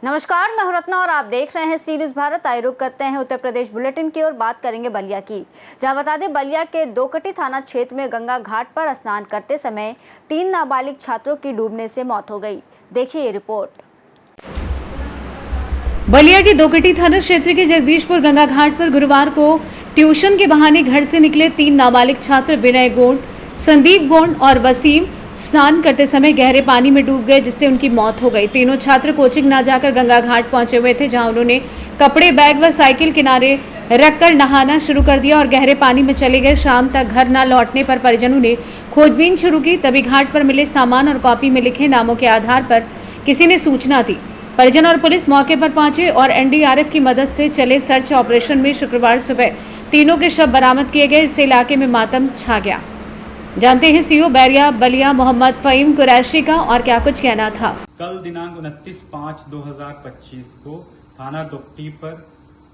नमस्कार, मैं हूं रत्ना और आप देख रहे हैं सी न्यूज़ भारत। आए रुख करते हैं उत्तर प्रदेश बुलेटिन की और बात करेंगे बलिया की, जहां बता दें बलिया के दोकटी थाना क्षेत्र में गंगा घाट पर स्नान करते समय 3 नाबालिग छात्रों की डूबने से मौत हो गई। देखिए ये रिपोर्ट। बलिया के दोकटी थाना क्षेत्र के जगदीशपुर गंगा घाट पर गुरुवार को ट्यूशन के बहाने घर से निकले 3 नाबालिग छात्र विनय गोंड, संदीप गोंड और वसीम स्नान करते समय गहरे पानी में डूब गए, जिससे उनकी मौत हो गई। तीनों छात्र कोचिंग ना जाकर गंगा घाट पहुंचे हुए थे, जहां उन्होंने कपड़े, बैग व साइकिल किनारे रखकर नहाना शुरू कर दिया और गहरे पानी में चले गए। शाम तक घर न लौटने पर परिजनों ने खोजबीन शुरू की। तभी घाट पर मिले सामान और कॉपी में लिखे नामों के आधार पर किसी ने सूचना दी। परिजन और पुलिस मौके पर पहुंचे और एनडीआरएफ की मदद से चले सर्च ऑपरेशन में शुक्रवार सुबह तीनों के शव बरामद किए गए। इससे इलाके में मातम छा गया। जानते हैं सीओ बैरिया बलिया मोहम्मद फहीम कुरैशी का और क्या कुछ कहना था। कल दिनांक 29/5/2025 को थाना दोकटी पर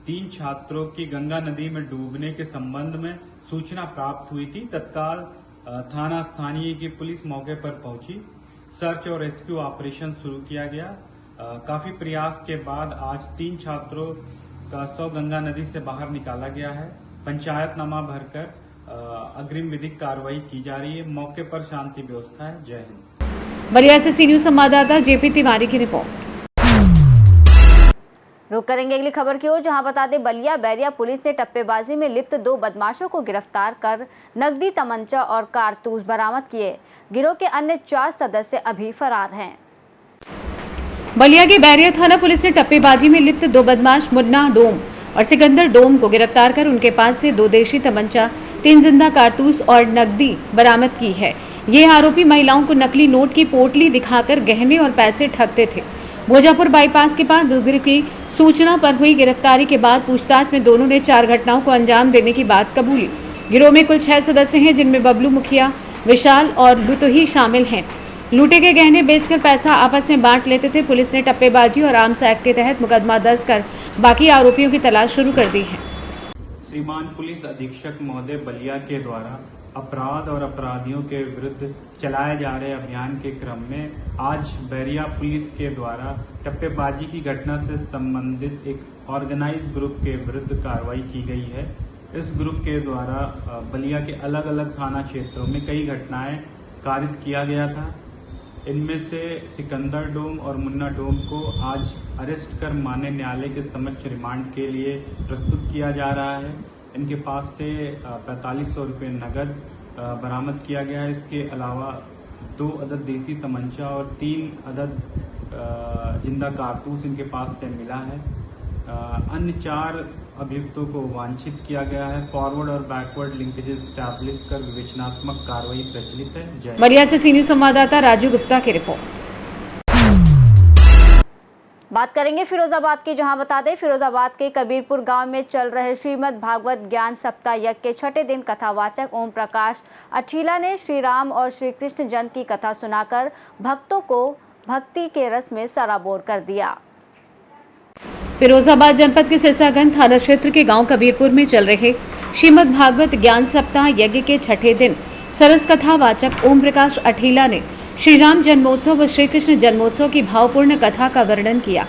3 छात्रों की गंगा नदी में डूबने के संबंध में सूचना प्राप्त हुई थी। तत्काल थाना स्थानीय की पुलिस मौके पर पहुंची। सर्च और रेस्क्यू ऑपरेशन शुरू किया गया। काफी प्रयास के बाद आज 3 छात्रों का शव गंगा नदी से बाहर निकाला गया है। पंचायतनामा भरकर अग्रिम विधिक कार्रवाई की जा रही है। मौके पर शांति व्यवस्था है। जय हिंद। बलिया से सी न्यूज़ संवाददाता जेपी तिवारी की रिपोर्ट। रुक करेंगे अगली खबर की ओर, जहां बता दें बलिया बैरिया पुलिस ने टप्पेबाजी में लिप्त 2 बदमाशों को गिरफ्तार कर नकदी, तमंचा और कारतूस बरामद किए। गिरोह के अन्य 4 सदस्य अभी फरार हैं। बलिया के बैरिया थाना पुलिस ने टप्पेबाजी में लिप्त 2 बदमाश मुन्ना डोम और सिकंदर डोम को गिरफ्तार कर उनके पास से 2 देशी तमंचा, 3 जिंदा कारतूस और नकदी बरामद की है। ये आरोपी महिलाओं को नकली नोट की पोटली दिखाकर गहने और पैसे ठगते थे। भोजापुर बाईपास के पास बुजुर्ग की सूचना पर हुई गिरफ्तारी के बाद पूछताछ में दोनों ने 4 घटनाओं को अंजाम देने की बात कबूली। गिरोह में कुल 6 सदस्य हैं, जिनमें बबलू मुखिया, विशाल और लुतुही शामिल हैं। लूटे के गहने बेचकर पैसा आपस में बांट लेते थे। पुलिस ने टप्पेबाजी और आर्म्स एक्ट के तहत मुकदमा दर्ज कर बाकी आरोपियों की तलाश शुरू कर दी है। श्रीमान पुलिस अधीक्षक महोदय बलिया के द्वारा अपराध और अपराधियों के विरुद्ध चलाए जा रहे अभियान के क्रम में आज बैरिया पुलिस के द्वारा टप्पेबाजी की घटना से संबंधित एक ऑर्गेनाइज ग्रुप के विरुद्ध कार्रवाई की गई है। इस ग्रुप के द्वारा बलिया के अलग अलग थाना क्षेत्रों में कई घटनाएं कारित किया गया था। इनमें से सिकंदर डोम और मुन्ना डोम को आज अरेस्ट कर माननीय न्यायालय के समक्ष रिमांड के लिए प्रस्तुत किया जा रहा है। इनके पास से 4500 रुपये नगद बरामद किया गया है। इसके अलावा 2 अदद देसी तमंचा और 3 अदद जिंदा कारतूस इनके पास से मिला है। अन्य 4 अभियुक्तों को वांछित किया गया है। फॉरवर्ड और बैकवर्ड लिंकेजेस स्टैब्लिश कर विवेचनात्मक कार्रवाई प्रचलित है। जय। बलिया से सी न्यूज़ संवाददाता राजू गुप्ता की रिपोर्ट। बात करेंगे फिरोजाबाद की, जहां बता दें फिरोजाबाद के कबीरपुर गांव में चल रहे श्रीमद् भागवत ज्ञान सप्ताह यज्ञ के 6ठे दिन कथावाचक ओम प्रकाश अठीला ने श्री राम और श्री कृष्ण जन्म की कथा सुनाकर भक्तों को भक्ति के रस में सराबोर कर दिया। फिरोजाबाद जनपद के सिरसागंज थाना क्षेत्र के गांव कबीरपुर में चल रहे श्रीमद् भागवत ज्ञान सप्ताह यज्ञ के 6ठे दिन सरस कथा वाचक ओम प्रकाश अठीला ने श्री राम जन्मोत्सव व श्री कृष्ण जन्मोत्सव की भावपूर्ण कथा का वर्णन किया।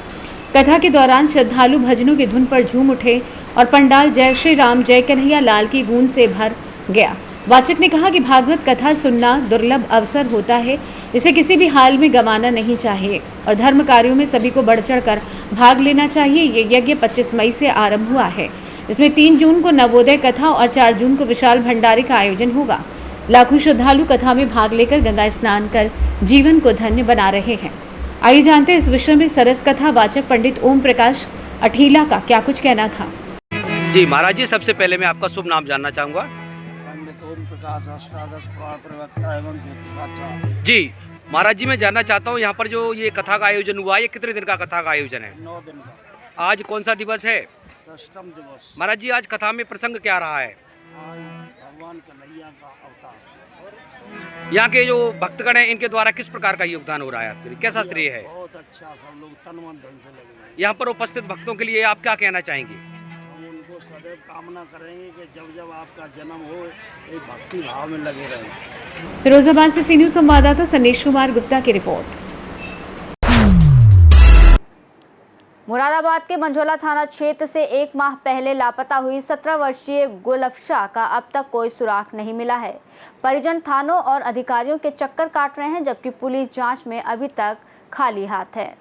कथा के दौरान श्रद्धालु भजनों की धुन पर झूम उठे और पंडाल जय श्री राम जय कन्हैया लाल की गूंज से भर गया। वाचक ने कहा कि भागवत कथा सुनना दुर्लभ अवसर होता है, इसे किसी भी हाल में गंवाना नहीं चाहिए और धर्म कार्यों में सभी को बढ़ चढ़कर भाग लेना चाहिए। ये यज्ञ 25 मई से आरंभ हुआ है। इसमें 3 जून को नवोदय कथा और 4 जून को विशाल भंडारे का आयोजन होगा। लाखों श्रद्धालु कथा में भाग लेकर गंगा स्नान कर जीवन को धन्य बना रहे हैं। आइए जानते हैं इस विषय में सरस कथा वाचक पंडित ओम प्रकाश अठीला का क्या कुछ कहना था। जी महाराज जी, सबसे पहले मैं आपका शुभ नाम जानना चाहूँगा। पंडित ओम प्रकाश अष्टादश पुराण प्रवक्ता एवं ज्योतिषाचार्य। जी महाराज जी, मैं जानना चाहता हूँ यहाँ पर जो ये कथा का आयोजन हुआ, ये कितने दिन का कथा का आयोजन है? 9 दिन का। आज कौन सा दिवस है? 6ठम दिवस। महाराज जी, आज कथा में प्रसंग क्या रहा है? आज भगवान कन्हैया का अवतार। यहाँ के जो भक्तगण हैं, इनके द्वारा किस प्रकार का योगदान हो रहा है आपके लिए? कैसा श्रेय है? बहुत अच्छा, सब लोग तन मन धन से लगे। यहाँ पर उपस्थित भक्तों के लिए आप क्या कहना चाहेंगे? हम उनको सदैव कामना करेंगे कि जब जब आपका जन्म हो, एक भक्ति भाव में लगे रहें। फिरोजाबाद से सी न्यूज़ संवाददाता सनेश कुमार गुप्ता की रिपोर्ट। मुरादाबाद के मंझोला थाना क्षेत्र से 1 माह पहले लापता हुई 17 वर्षीय गुलफशा का अब तक कोई सुराग नहीं मिला है। परिजन थानों और अधिकारियों के चक्कर काट रहे हैं, जबकि पुलिस जांच में अभी तक खाली हाथ है।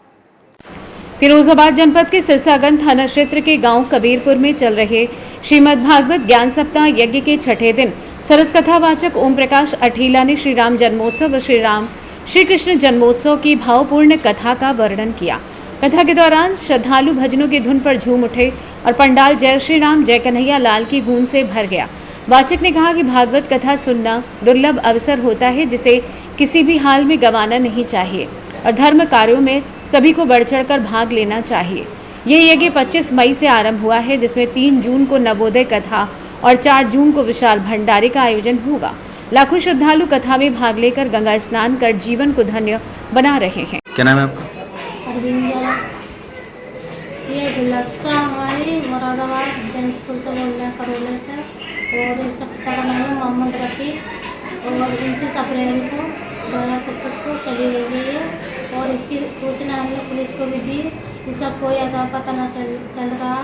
फिरोजाबाद जनपद के सिरसागंज थाना क्षेत्र के गांव कबीरपुर में चल रहे श्रीमद् भागवत ज्ञान सप्ताह यज्ञ के छठे दिन सरस कथावाचक ओम प्रकाश अठीला ने श्री राम जन्मोत्सव व श्री कृष्ण जन्मोत्सव की भावपूर्ण कथा का वर्णन किया। कथा के दौरान श्रद्धालु भजनों की धुन पर झूम उठे और पंडाल जय श्री राम जय कन्हैया लाल की गूंज से भर गया। वाचक ने कहा कि भागवत कथा सुनना दुर्लभ अवसर होता है, जिसे किसी भी हाल में गंवाना नहीं चाहिए और धर्म कार्यों में सभी को बढ़ चढ़कर भाग लेना चाहिए। यह यज्ञ 25 मई से आरंभ हुआ है, जिसमें 3 जून को नवोदय कथा और 4 जून को विशाल भंडारे का आयोजन होगा। लाखों श्रद्धालु कथा में भाग लेकर गंगा स्नान कर जीवन को धन्य बना रहे हैं। क्या नाम है आपका? ये गुलफशा हमारे मुरादाबाद जनपद से बोल रहे हैं, करोले से। और इसका पिता का नाम है मोहम्मद रफ़ीक और 29 अप्रैल को 2025 को चली गई है। और इसकी सूचना हमने पुलिस को भी दी। इसका कोई अता पता न चल रहा।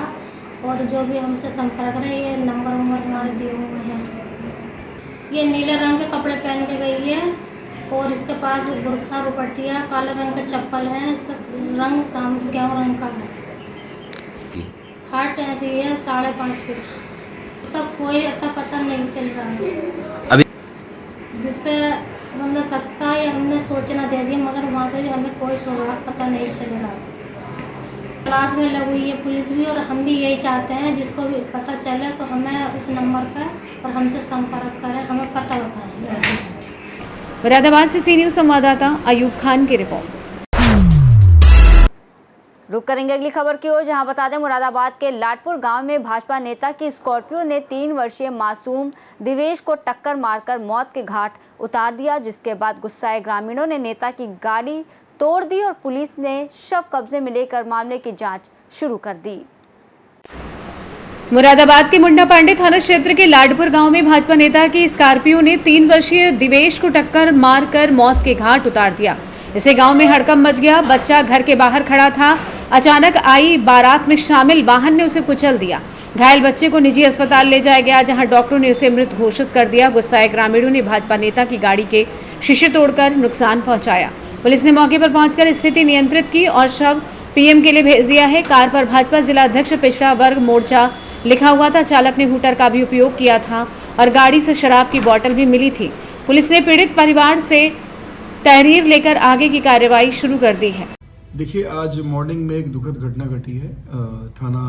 और जो भी हमसे संपर्क रहे, ये नंबर हमारे दिए हुए हैं। ये नीले रंग के कपड़े पहन के गई है और इसके पास बुरखा रुपटिया काले रंग के चप्पल है। इसका रंग गेहूं रंग का है। हाइट ऐसी है 5.5 फीट। इसका कोई अता पता नहीं चल रहा है अभी जिसपे मतलब सच्चा है। हमने सूचना दे दी, मगर वहाँ से भी हमें कोई सुराग पता नहीं चल रहा। क्लास में लगी हुई है पुलिस भी, और हम भी यही चाहते हैं जिसको भी पता चले तो हमें इस नंबर पर और हमसे संपर्क करें, हमें पता बताएं। मुरादाबाद से सी न्यूज़ संवाददाता अयूब खान की रिपोर्ट। रुक करेंगे अगली खबर की ओर, जहां बता दें मुरादाबाद के लाडपुर गांव में भाजपा नेता की स्कॉर्पियो ने 3 वर्षीय मासूम दिवेश को टक्कर मारकर मौत के घाट उतार दिया, जिसके बाद गुस्साए ग्रामीणों ने नेता की गाड़ी तोड़ दी और पुलिस ने शव कब्जे में लेकर मामले की जांच शुरू कर दी। मुरादाबाद के मुंडा पांडे थाना क्षेत्र के लाडपुर गांव में भाजपा नेता की स्कॉर्पियो ने 3 वर्षीय दिवेश को टक्कर मारकर मौत के घाट उतार दिया। इसे गांव में हड़कंप मच गया। बच्चा घर के बाहर खड़ा था। अचानक आई बारात में शामिल वाहन ने उसे कुचल दिया। घायल बच्चे को निजी अस्पताल ले जाया गया, जहां डॉक्टरों ने उसे मृत घोषित कर दिया। गुस्साए ग्रामीणों ने भाजपा नेता की गाड़ी के शीशे तोड़कर नुकसान पहुंचाया। पुलिस ने मौके पर पहुंचकर स्थिति नियंत्रित की और शव पीएम के लिए भेज दिया है। कार पर भाजपा जिला अध्यक्ष पिछड़ा वर्ग मोर्चा लिखा हुआ था। चालक ने हूटर का भी उपयोग किया था और गाड़ी से शराब की बोतल भी मिली थी। पुलिस ने पीड़ित परिवार से तहरीर लेकर आगे की कार्रवाई शुरू कर दी है। देखिए, आज मॉर्निंग में एक दुखद घटना घटी है थाना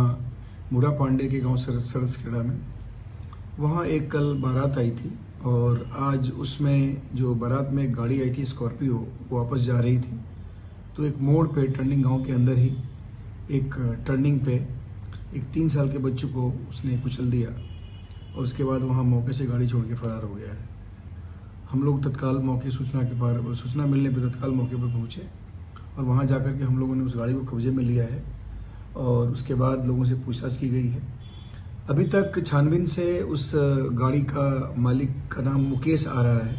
मुंडा पांडे के गांव सरसखेड़ा में। वहां एक कल बारात आई थी और आज उसमें जो बारात में एक गाड़ी आई थी स्कॉर्पियो, वो वापस जा रही थी। तो एक मोड़ पे टर्निंग गांव के अंदर ही एक टर्निंग पे एक 3 साल के बच्चे को उसने कुचल दिया और उसके बाद वहां मौके से गाड़ी छोड़ के फरार हो गया है। हम लोग तत्काल सूचना मिलने पर तत्काल मौके पर पहुंचे और वहां जाकर के हम लोगों ने उस गाड़ी को कब्जे में लिया है और उसके बाद लोगों से पूछताछ की गई है। अभी तक छानबीन से उस गाड़ी का मालिक का नाम मुकेश आ रहा है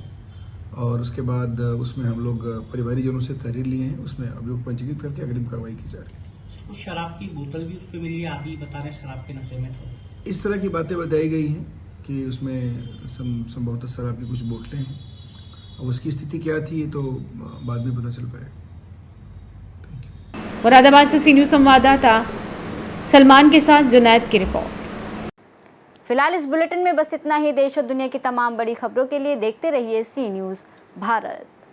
और उसके बाद उसमें हम लोग परिवारीजनों से तहरीर लिए हैं। उसमें अभियोग पंजीकृत करके अग्रिम कार्रवाई की जा रही है। तो शराब की बोतल भी उस पर मिली है, आप ही बता रहे शराब के नशे में थे। इस तरह की बातें बताई गई हैं कि उसमें संभवतः शराब की कुछ बोतलें हैं। अब उसकी स्थिति क्या थी ये तो बाद में पता चल पाएगा। मुरादाबाद से सी न्यूज़ संवाददाता सलमान के साथ जुनैद की रिपोर्ट। फिलहाल इस बुलेटिन में बस इतना ही। देश और दुनिया की तमाम बड़ी खबरों के लिए देखते रहिए सी न्यूज़ भारत।